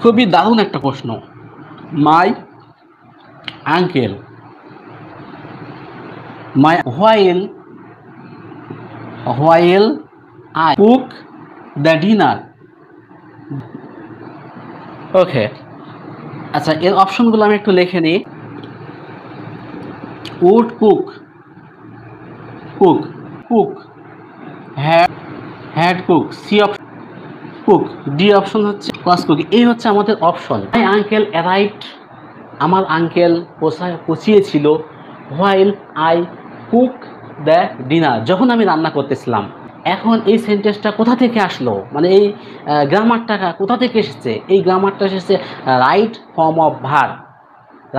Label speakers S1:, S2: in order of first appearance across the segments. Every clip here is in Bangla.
S1: খুবই দারুণ একটা প্রশ্ন। My uncle my while I cook the dinner. Okay, আচ্ছা, এর অপশনগুলো আমি একটু লিখে নিই। Would cook, cook, cook, had cook, C option cook, D option হচ্ছে ওয়াজ কুক। এই হচ্ছে আমাদের অপশন। মাই আঙ্কেল অ্যারাইভড, আমার আঙ্কেল পৌঁছিয়েছিল, while I cook the dinner, যখন আমি রান্না করতেছিলাম। এখন এই সেন্টেন্সটা কোথা থেকে আসলো, মানে এই গ্রামারটা কোথা থেকে এসেছে? এই গ্রামারটা এসেছে right form of verb.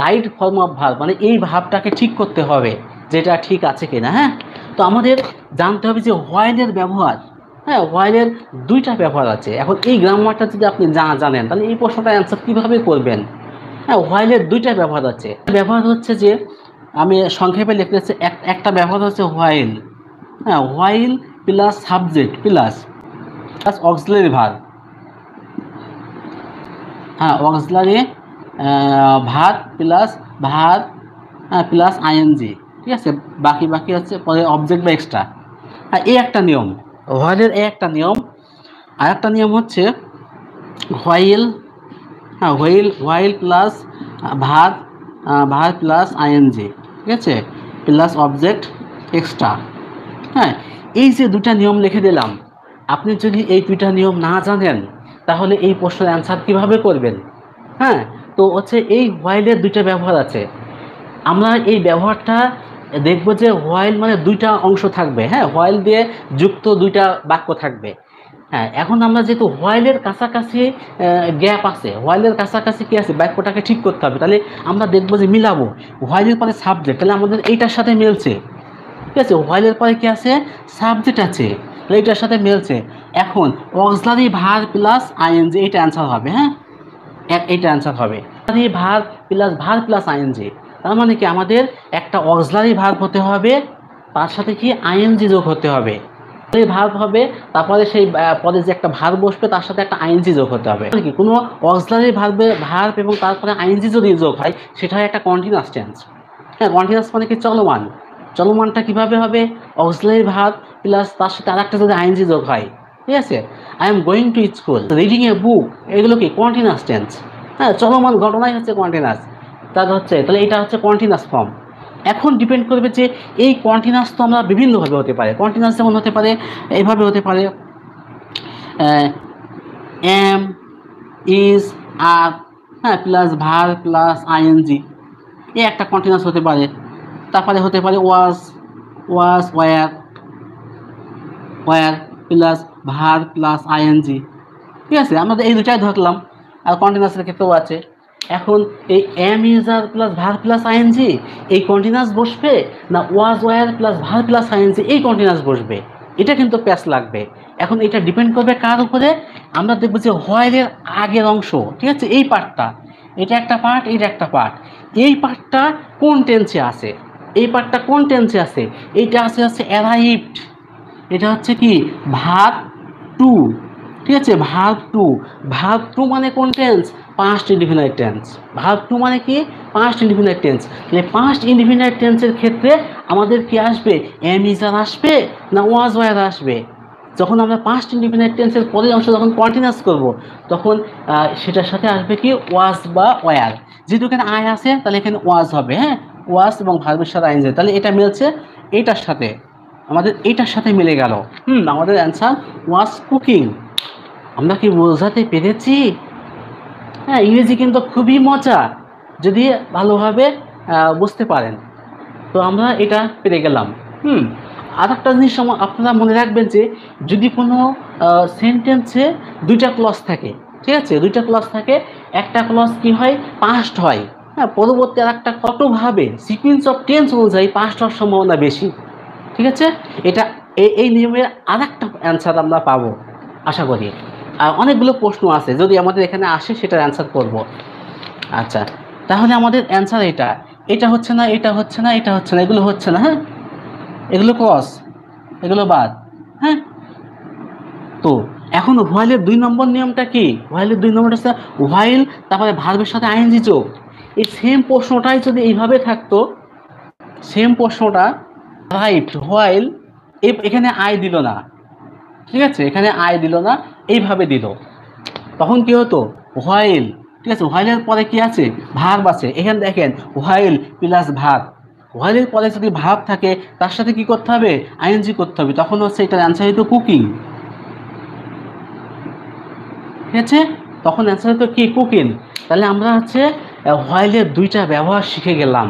S1: Right form of verb মানে এই ভাবটাকে ঠিক করতে হবে, যেটা ঠিক আছে কিনা। হ্যাঁ, তো আমাদের জানতে হবে যে হোয়াইলের ব্যবহার। হ্যাঁ, হোয়াইলের দুইটা ব্যবহার আছে। এখন এই গ্রামারটা যদি আপনি জানেন, তাহলে এই প্রশ্নটার অ্যান্সার কীভাবে করবেন? হ্যাঁ, হোয়াইলের দুইটা ব্যবহার আছে। ব্যবহার হচ্ছে যে আমি সংক্ষেপে লিখতেছি, একটা ব্যবহার হচ্ছে হোয়াইল। হ্যাঁ, while plus subject plus auxiliary verb. হ্যাঁ, অক্সিলারি ভার্ব প্লাস আইএনজি। ঠিক আছে, বাকি হচ্ছে পরে অবজেক্ট বা এক্সট্রা। হ্যাঁ, এই একটা নিয়ম, হোয়াইলের এই একটা নিয়ম। আর একটা নিয়ম হচ্ছে হোয়াইল, হ্যাঁ, while plus verb plus ING. ঠিক আছে, প্লাস অবজেক্ট এক্সট্রা। হ্যাঁ, এই যে দুটা নিয়ম লিখে দিলাম, আপনি যদি এই দুইটা নিয়ম না জানেন, তাহলে এই প্রশ্নের অ্যান্সার কীভাবে করবেন? হ্যাঁ, তো হচ্ছে এই হোয়াইলের দুইটা ব্যবহার আছে। আমরা এই ব্যবহারটা দেখব যে হোয়াইল মানে দুইটা অংশ থাকবে। হ্যাঁ, হোয়াইল দিয়ে যুক্ত দুইটা বাক্য থাকবে। হ্যাঁ, এখন আমরা যেহেতু হোয়াইলের কাছাকাছি গ্যাপ আছে, হোয়াইলের কাছাকাছি কি আছে, বাক্যটাকে ঠিক করতে হবে। তাহলে আমরা দেখব যে মিলাবো, হোয়াইলের পরে সাবজেক্ট, তাহলে আমাদের এইটার সাথে মিলছে। ঠিক আছে, হোয়াইলের পরে কি আছে, সাবজেক্ট আছে, তাহলে এইটার সাথে মিলছে। এখন অক্সিলারি ভার্ব প্লাস আইএনজি, এইটা অ্যান্সার হবে। হ্যাঁ, এইটা অ্যান্সার হবে অক্সিলারি ভার্ব প্লাস আইএনজি। তার মানে কি আমাদের একটা অক্সিলারি ভার্ব হতে হবে, তার সাথে কি আইএনজি যোগ হতে হবে। ভার্ব হবে, তারপরে সেই পরে যে একটা ভার্ব বসবে, তার সাথে একটা আইএনজি যোগ হতে হবে। কি কোনো অক্সিলারি ভার্ব এবং তারপরে আইএনজি যদি যোগ হয়, সেটা হয় একটা কন্টিনিউয়াস টেন্স। হ্যাঁ, কন্টিনিউয়াস মানে কি চলমান। চলমানটা কিভাবে হবে? অক্সিলারি ভার্ব প্লাস তার সাথে আর একটা যদি আইএনজি যোগ হয়। ঠিক আছে, I am going to school, reading a book, এগুলো কি কন্টিনিউয়াস টেন্স। হ্যাঁ, চলমান ঘটনাই হচ্ছে কন্টিনিউয়াস। তাহলে এটা হচ্ছে কন্টিনিউয়াস ফর্ম। এখন ডিপেন্ড করবে যে এই কন্টিনিউয়াস তো আমরা বিভিন্নভাবে হতে পারে। কন্টিনিউয়াস যেমন হতে পারে, এইভাবে হতে পারে, এম, ইজ, আর, হ্যাঁ, প্লাস ভার্ব প্লাস আইএনজি, এই একটা কন্টিনিউয়াস হতে পারে। তারপরে হতে পারে was were plus verb plus ING. ঠিক আছে, আমরা এই দুটাই ধরলাম। আর কন্টিনিউয়াসের ক্ষেত্রেও আছে। এখন এই am is are plus verb plus ING এই কন্টিনিউয়াস বসবে, না was were plus verb plus ING এই কন্টিনিউয়াস বসবে? এটা কিন্তু প্যাচ লাগবে। এখন এটা ডিপেন্ড করবে কার উপরে? আমরা দেখবো যে হোয়াইলের আগের অংশ, ঠিক আছে, এই পার্টটা, এটা একটা পার্ট, এটা একটা পার্ট, এই পার্টটা কোন টেন্সে আছে? এইটা আছে অ্যারাইভড। এটা হচ্ছে কি ভার্ব টু। ঠিক আছে, ভার্ব টু মানে কোন tense? Past indefinite tense. Verb two মানে কি? Past indefinite tense. তাহলে পাস্ট ইনডিফিনাইট টেন্সের ক্ষেত্রে আমাদের কি আসবে? এম ইজ আর আসবে, না ওয়াজ ওয়ার আসবে? যখন আমরা পাস্ট ইনডিফিনাইট টেন্সের পরের অংশ যখন কন্টিনিউয়াস করব, তখন সেটার সাথে আসবে কি ওয়াজ বা ওয়ার। যেহেতু এখানে আই আছে, তাহলে এখানে ওয়াজ হবে। হ্যাঁ, ওয়াজ এবং ভার্বের সাথে আইন যায়, তাহলে এটা মিলছে এইটার সাথে, আমাদের এইটার সাথে মিলে গেল। আমাদের অ্যান্সার ওয়াজ কুকিং। আমরা কি বোঝাতে পেরেছি? হ্যাঁ, ইংরেজি কিন্তু খুবই মজা, যদি ভালোভাবে বুঝতে পারেন। তো আমরা এটা পেরে গেলাম। আর একটা জিনিস আপনারা মনে রাখবেন যে যদি কোনো সেন্টেন্সে দুইটা ক্লজ থাকে, ঠিক আছে, দুইটা ক্লজ থাকে, একটা ক্লজ কি হয়? পাস্ট হয়। হ্যাঁ, পরবর্তী আর একটা কতভাবে সিকুয়েন্স অফ টেন্স অনুযায়ী পাস্ট হওয়ার সম্ভাবনা বেশি। ঠিক আছে, এটা এই নিয়মের আর একটা অ্যান্সার আমরা পাবো আশা করি। আর অনেকগুলো প্রশ্ন আছে, যদি আমাদের এখানে আসে সেটার অ্যান্সার করব। আচ্ছা, তাহলে আমাদের অ্যান্সার এটা হচ্ছে না, এগুলো হচ্ছে না। হ্যাঁ, এগুলো ক্রস, এগুলো বাদ। হ্যাঁ, তো এখন হোয়াইলের 2 নম্বর নিয়মটা কি? হোয়াইলের 2 নম্বরটা হচ্ছে হোয়াইল তারপরে ভার্বের সাথে আইএনজি যোগ। এই সেম প্রশ্নটাই যদি এইভাবে থাকতো, সেম প্রশ্নটা রাইট হোয়াইল, এখানে আই দিল না, ঠিক আছে, এখানে আই দিল না, এইভাবে দিল, তখন কি হতো? হোয়াইল, ঠিক আছে, হোয়াইলের পরে কি আছে? ভার্ব আছে। এখানে দেখেন হোয়াইল প্লাস ভার্ব, হোয়াইলের পরে যদি ভার্ব থাকে তার সাথে কি করতে হবে? আইএনজি করতে হবে, তখন হচ্ছে এটার অ্যান্সার হতো কুকিং, ঠিক আছে, তখন অ্যান্সার হতো কি? কুকিং। তাহলে আমরা হচ্ছে হোয়াইলের 2টা ব্যবহার শিখে গেলাম।